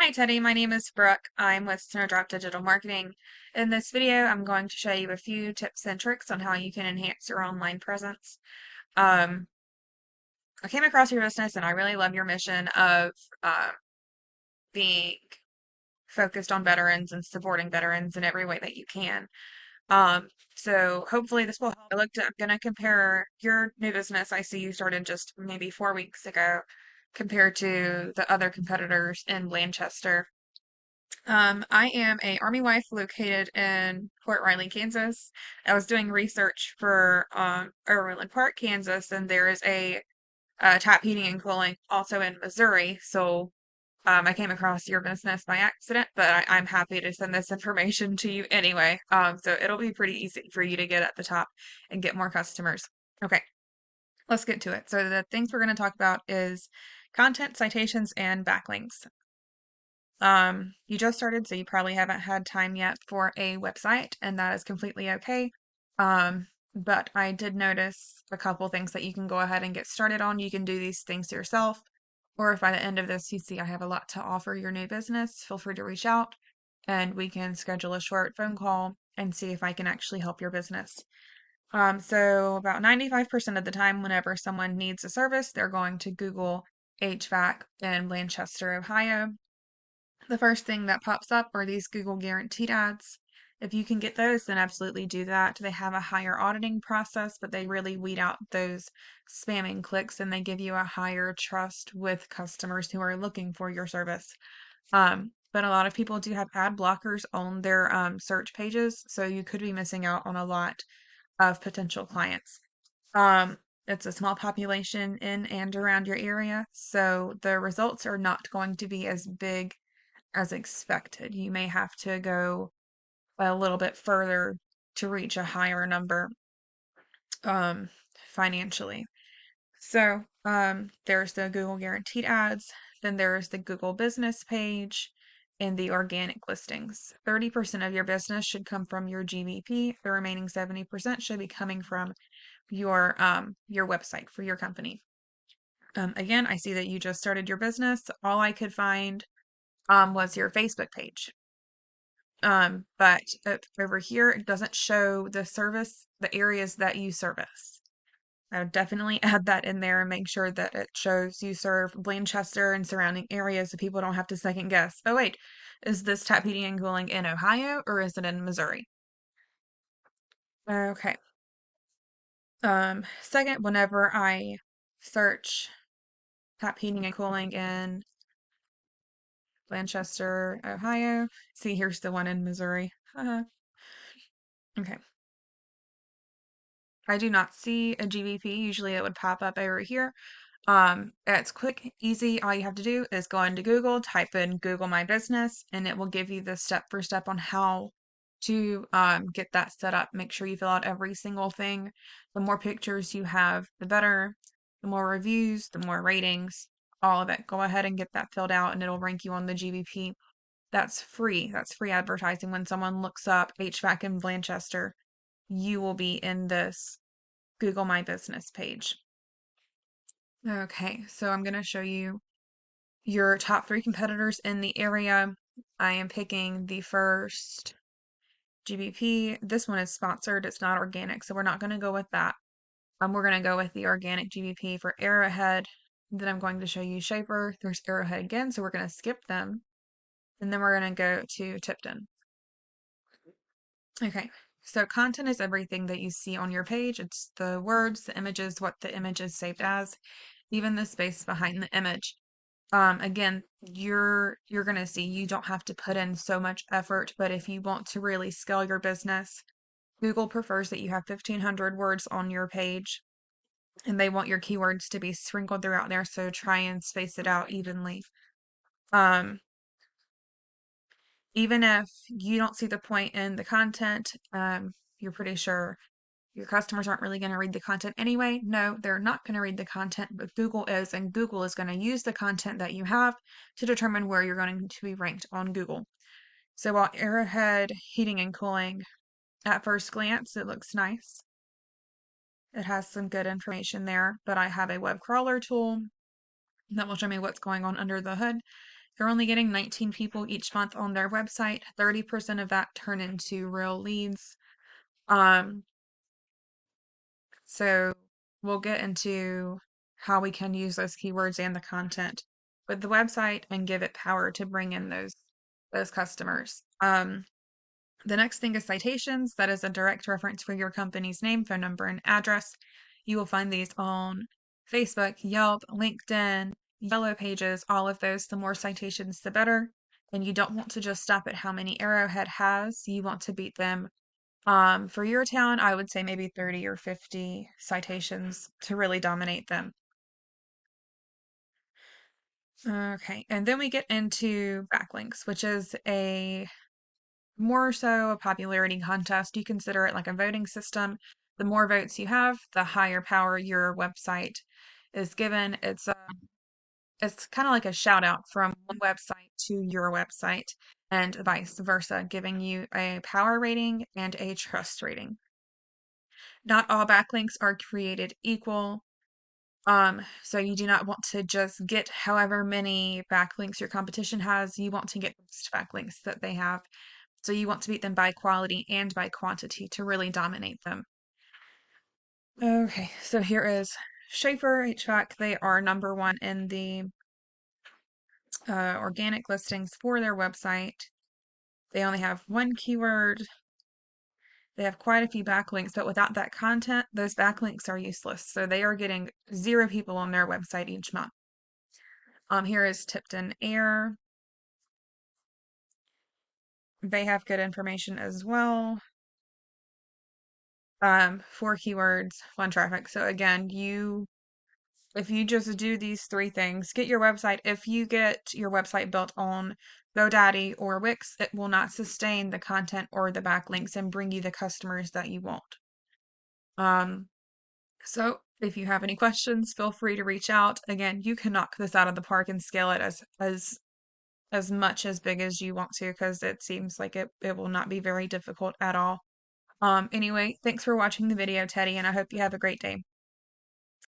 Hi Teddy, my name is Brooke. I'm with Snowdrop Digital Marketing. In this video, I'm going to show you a few tips and tricks on how you can enhance your online presence. Um, I came across your business and I really love your mission of uh, being focused on veterans and supporting veterans in every way that you can. So hopefully this will help. I'm going to compare your new business. I see you started just maybe 4 weeks ago compared to the other competitors in Blanchester. I am a Army wife located in Fort Riley, Kansas. I was doing research for Overland Park, Kansas, and there is a tap heating and cooling also in Missouri. So I came across your business by accident, but I'm happy to send this information to you anyway. So it'll be pretty easy for you to get at the top and get more customers. Okay, let's get to it. So the things we're going to talk about is content, citations, and backlinks. You just started, so you probably haven't had time yet for a website, and that is completely okay. But I did notice a couple things that you can go ahead and get started on. You can do these things yourself, or if by the end of this you see I have a lot to offer your new business, feel free to reach out and we can schedule a short phone call and see if I can actually help your business. So about 95% of the time, whenever someone needs a service, they're going to Google HVAC in Blanchester, Ohio. The first thing that pops up are these Google guaranteed ads. If you can get those, then absolutely do that. They have a higher auditing process, but they really weed out those spamming clicks and they give you a higher trust with customers who are looking for your service. But a lot of people do have ad blockers on their search pages, so you could be missing out on a lot of potential clients. It's a small population in and around your area, so the results are not going to be as big as expected. You may have to go a little bit further to reach a higher number um, financially. So there's the Google guaranteed ads, then there's the Google business page, and the organic listings. 30% of your business should come from your GBP. The remaining 70% should be coming from your website for your company. Again, I see that you just started your business. All I could find was your Facebook page. But over here, it doesn't show the areas that you service. I would definitely add that in there and make sure that it shows you serve Blanchester and surrounding areas so people don't have to second guess. Oh, wait, is this tap heating and cooling in Ohio or is it in Missouri? Okay. Second, whenever I search tap heating and cooling in Blanchester, Ohio, see, here's the one in Missouri. Okay. I do not see a GBP. Usually it would pop up over here. It's quick, easy. All you have to do is go into Google, type in Google My Business, and it will give you the step for step on how to get that set up. Make sure you fill out every single thing. The more pictures you have, the better. The more reviews, the more ratings, all of it. Go ahead and get that filled out, and it'll rank you on the GBP. That's free. That's free advertising. When someone looks up HVAC in Blanchester, you will be in this Google My Business page. Okay, so I'm going to show you your top 3 competitors in the area. I am picking the first GBP. This one is sponsored. It's not organic, so we're not going to go with that. We're going to go with the organic GBP for Arrowhead. Then I'm going to show you Shaper. There's Arrowhead again, so we're going to skip them. And then we're going to go to Tipton. Okay, so content is everything that you see on your page. It's the words, the images, what the image is saved as, even the space behind the image. Again, you're gonna see you don't have to put in so much effort, but if you want to really scale your business, Google prefers that you have 1,500 words on your page, and they want your keywords to be sprinkled throughout there, so try and space it out evenly. Um, Even if you don't see the point in the content, you're pretty sure your customers aren't really going to read the content anyway. No, they're not going to read the content, but Google is, and Google is going to use the content that you have to determine where you're going to be ranked on Google. So while Arrowhead Heating and Cooling, at first glance, it looks nice. It has some good information there, but I have a web crawler tool that will show me what's going on under the hood. They're only getting 19 people each month on their website. 30% of that turn into real leads. Um, so we'll get into how we can use those keywords and the content with the website and give it power to bring in those customers. The next thing is citations. That is a direct reference for your company's name, phone number, and address. You will find these on Facebook, Yelp, LinkedIn, Yellow Pages, all of those. The more citations, the better. And you don't want to just stop at how many Arrowhead has. You want to beat them. For your town, I would say maybe 30 or 50 citations to really dominate them. Okay, and then we get into backlinks, which is a more so a popularity contest. You consider it like a voting system. The more votes you have, the higher power your website is given. It's kind of like a shout out from one website to your website and vice versa, giving you a power rating and a trust rating. Not all backlinks are created equal. So you do not want to just get however many backlinks your competition has. You want to get the most backlinks that they have. So you want to beat them by quality and by quantity to really dominate them. Okay, so here is Schaefer HVAC. They are number one in the organic listings for their website. They only have one keyword. They have quite a few backlinks, but without that content, those backlinks are useless. So they are getting 0 people on their website each month. Here is Tipton Air. They have good information as well. 4 keywords, 1 traffic. So again, if you just do these 3 things, get your website. If you get your website built on GoDaddy or Wix, it will not sustain the content or the backlinks and bring you the customers that you want. So if you have any questions, feel free to reach out. Again, you can knock this out of the park and scale it as much as big as you want to, because it seems like it will not be very difficult at all. Anyway, thanks for watching the video, Teddy, and I hope you have a great day.